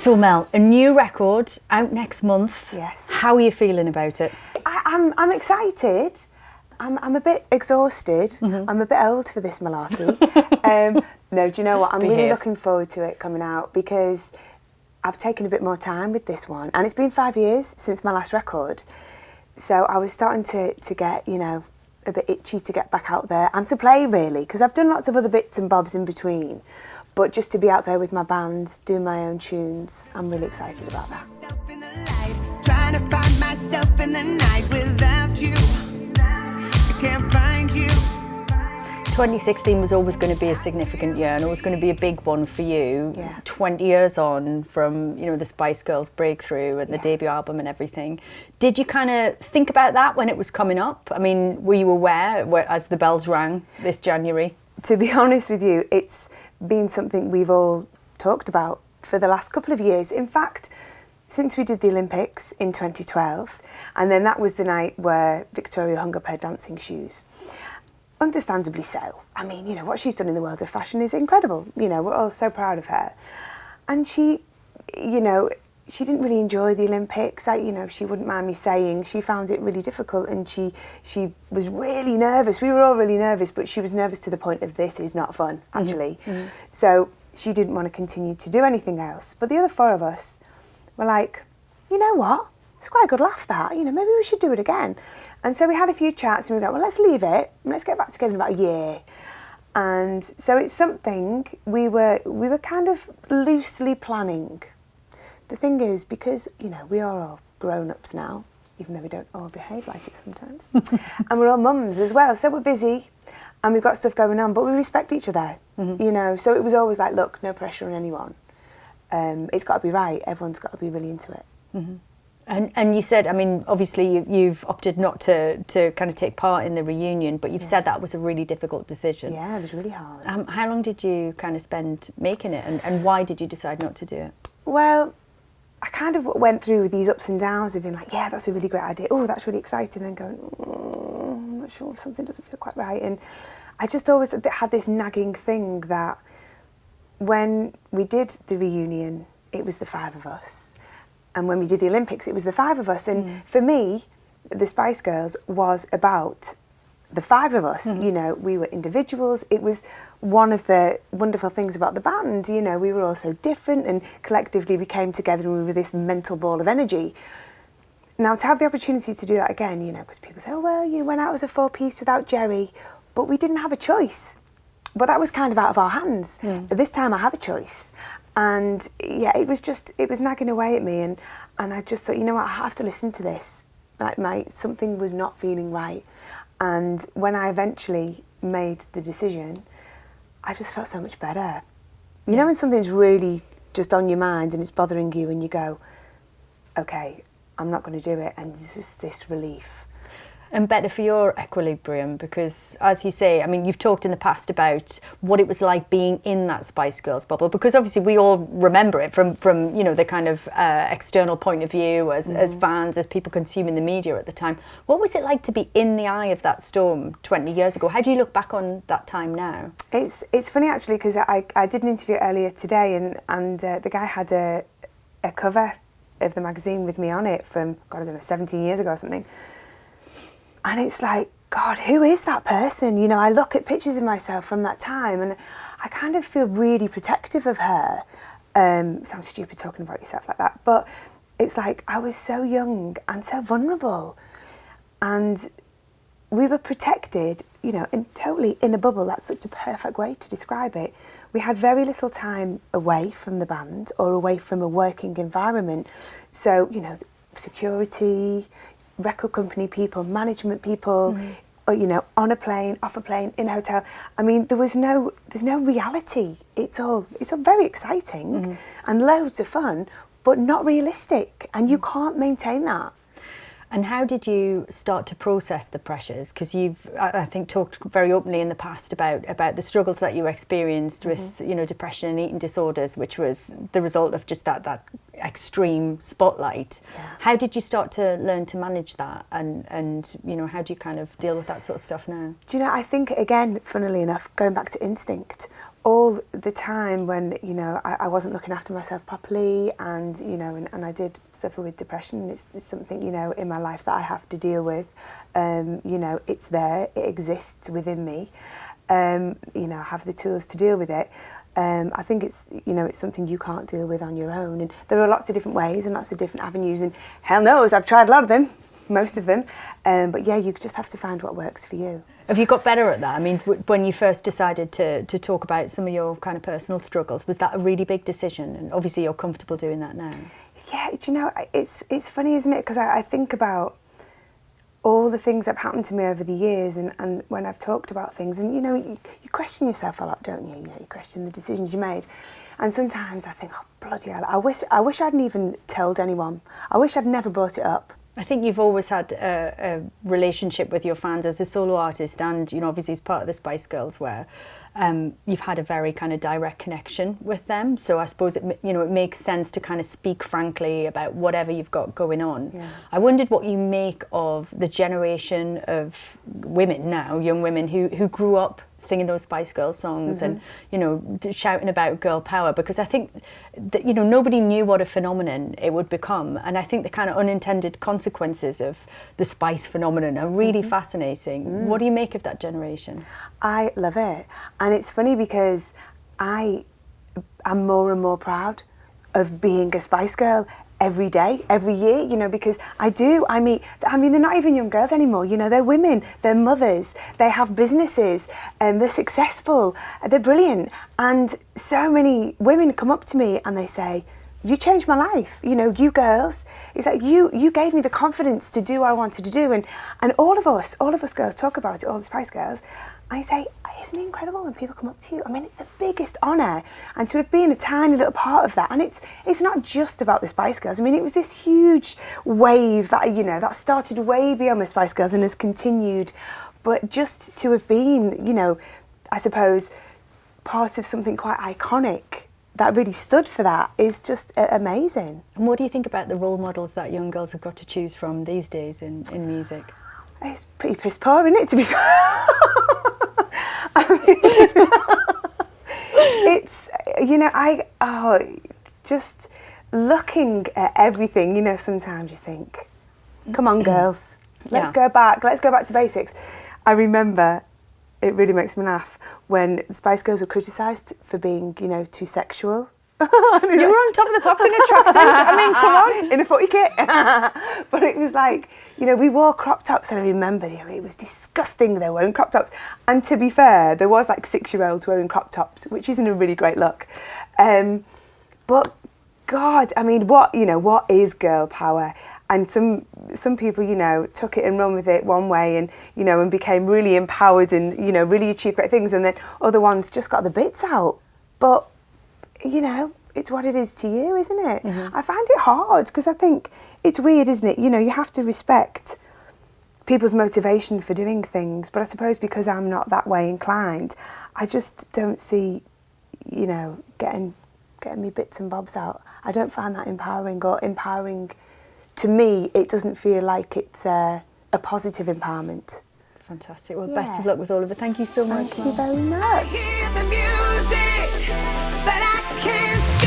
So Mel, a new record out next month. Yes. How are you feeling about it? I'm excited. I'm a bit exhausted. I'm a bit old for this malarkey. No, do you know what? I'm really looking forward to it coming out because I've taken a bit more time with this one, and it's been 5 years since my last record. So I was starting to get, a bit itchy to get back out there and to play, really, because I've done lots of other bits and bobs in between. But just to be out there with my band, doing my own tunes, I'm really excited about that. Trying to find myself in the night without you. I can't find you. 2016 was always going to be a significant year and always going to be a big one for you. Yeah. 20 years on from, the Spice Girls breakthrough and the debut album and everything. Did you kind of think about that when it was coming up? I mean, were you aware as the bells rang this January? To be honest with you, it's been something we've all talked about for the last couple of years. In fact, since we did the Olympics in 2012, and then that was the night where Victoria hung up her dancing shoes. Understandably so. I mean, what she's done in the world of fashion is incredible. We're all so proud of her. And she didn't really enjoy the Olympics. She wouldn't mind me saying she found it really difficult, and she was really nervous. We were all really nervous, but she was nervous to the point of this is not fun, actually. So she didn't want to continue to do anything else. But the other four of us were like, you know what? It's quite a good laugh, that. Maybe we should do it again. And so we had a few chats and we go, well, let's leave it. Let's get back together in about a year. And so it's something we were kind of loosely planning. The thing is, because, we are all grown-ups now, even though we don't all behave like it sometimes. And we're all mums as well. So we're busy and we've got stuff going on, but we respect each other, So it was always like, look, no pressure on anyone. It's got to be right. Everyone's got to be really into it. And you said, I mean, obviously you've opted not to kind of take part in the reunion, but you've said that was a really difficult decision. Yeah, it was really hard. How long did you kind of spend making it, and why did you decide not to do it? Well, I kind of went through these ups and downs of being like, yeah, that's a really great idea. Oh, that's really exciting. Then going, I'm not sure, something doesn't feel quite right. And I just always had this nagging thing that when we did the reunion, it was the five of us. And when we did the Olympics, it was the five of us. And for me, the Spice Girls was about the five of us. We were individuals. It was one of the wonderful things about the band. We were all so different, and collectively we came together and we were this mental ball of energy. Now, to have the opportunity to do that again, because people say, oh, well, you went out as a four-piece without Jerry, but we didn't have a choice. But that was kind of out of our hands. This time I have a choice. And yeah, it was nagging away at me, and I just thought, I have to listen to this. Like something was not feeling right. And when I eventually made the decision, I just felt so much better. When something's really just on your mind and it's bothering you, and you go, okay, I'm not going to do it, and it's just this relief. And better for your equilibrium, because, as you say, I mean, you've talked in the past about what it was like being in that Spice Girls bubble, because obviously we all remember it from the kind of external point of view as fans, as people consuming the media at the time. What was it like to be in the eye of that storm 20 years ago? How do you look back on that time now? It's funny, actually, because I did an interview earlier today, and the guy had a cover of the magazine with me on it from, 17 years ago or something. And it's like, God, who is that person? I look at pictures of myself from that time and I kind of feel really protective of her. Sounds stupid talking about yourself like that, but it's like I was so young and so vulnerable. And we were protected, and totally in a bubble. That's such a perfect way to describe it. We had very little time away from the band or away from a working environment. So, security, record company people, management people, or, on a plane, off a plane, in a hotel. I mean, there's no reality. It's all very exciting and loads of fun, but not realistic, and you can't maintain that. And how did you start to process the pressures? Because you've, I think, talked very openly in the past about the struggles that you experienced with, depression and eating disorders, which was the result of just that extreme spotlight. Yeah. How did you start to learn to manage that? And how do you kind of deal with that sort of stuff now? Do you know, I think, again, funnily enough, going back to instinct, all the time when, you know, I wasn't looking after myself properly, and, you know, and I did suffer with depression. It's something, you know, in my life that I have to deal with. You know, it's there, it exists within me. You know, I have the tools to deal with it. I think it's, you know, it's something you can't deal with on your own. And there are lots of different ways and lots of different avenues, and hell knows, I've tried a lot of them, most of them. But yeah, you just have to find what works for you. Have you got better at that? I mean, when you first decided to talk about some of your kind of personal struggles, was that a really big decision? And obviously you're comfortable doing that now. Yeah, do you know, it's funny, isn't it? Because I think about all the things that have happened to me over the years, and when I've talked about things, and, you know, you question yourself a lot, don't you? You know, you question the decisions you made. And sometimes I think, oh, bloody hell, I wish I hadn't even told anyone. I wish I'd never brought it up. I think you've always had a relationship with your fans as a solo artist, and, you know, obviously as part of the Spice Girls, where you've had a very kind of direct connection with them. So I suppose it makes sense to kind of speak frankly about whatever you've got going on. Yeah. I wondered what you make of the generation of women now, young women who grew up singing those Spice Girls songs and, you know, shouting about girl power, because I think that, you know, nobody knew what a phenomenon it would become. And I think the kind of unintended consequences of the Spice phenomenon are really fascinating. What do you make of that generation? I love it. And it's funny because I am more and more proud of being a Spice Girl every day, every year, you know, because I mean, they're not even young girls anymore, you know, they're women, they're mothers, they have businesses, and they're successful, they're brilliant. And so many women come up to me and they say, you changed my life, you know, you girls, it's like you gave me the confidence to do what I wanted to do. And all of us girls talk about it, all the Spice Girls. I say, isn't it incredible when people come up to you? I mean, it's the biggest honour, and to have been a tiny little part of that. And it's not just about the Spice Girls. I mean, it was this huge wave that, you know, that started way beyond the Spice Girls and has continued. But just to have been, you know, I suppose, part of something quite iconic that really stood for that is just amazing. And what do you think about the role models that young girls have got to choose from these days in music? It's pretty piss poor, isn't it, to be fair? It's, you know, it's just looking at everything, you know, sometimes you think, come on, girls, let's go back to basics. I remember, it really makes me laugh, when the Spice Girls were criticised for being, you know, too sexual. You were on top of the pops in a tracksuit. I mean, come on. In a footy kit. But it was like, you know, we wore crop tops, and I remember, you know, it was disgusting, they were wearing crop tops. And to be fair, there was like 6-year-olds wearing crop tops, which isn't a really great look. But God, I mean, what is girl power? And some people, you know, took it and run with it one way, and, you know, and became really empowered and, you know, really achieved great things. And then other ones just got the bits out. But, you know, it's what it is to you, isn't it? I find it hard because I think it's weird, isn't it? You know, you have to respect people's motivation for doing things, but I suppose because I'm not that way inclined, I just don't see, you know, getting me bits and bobs out. I don't find that empowering, or empowering to me, it doesn't feel like it's a positive empowerment. Fantastic. Well, best of luck with all of it. Thank you so much. Thank you very much. I hear the music, but I can't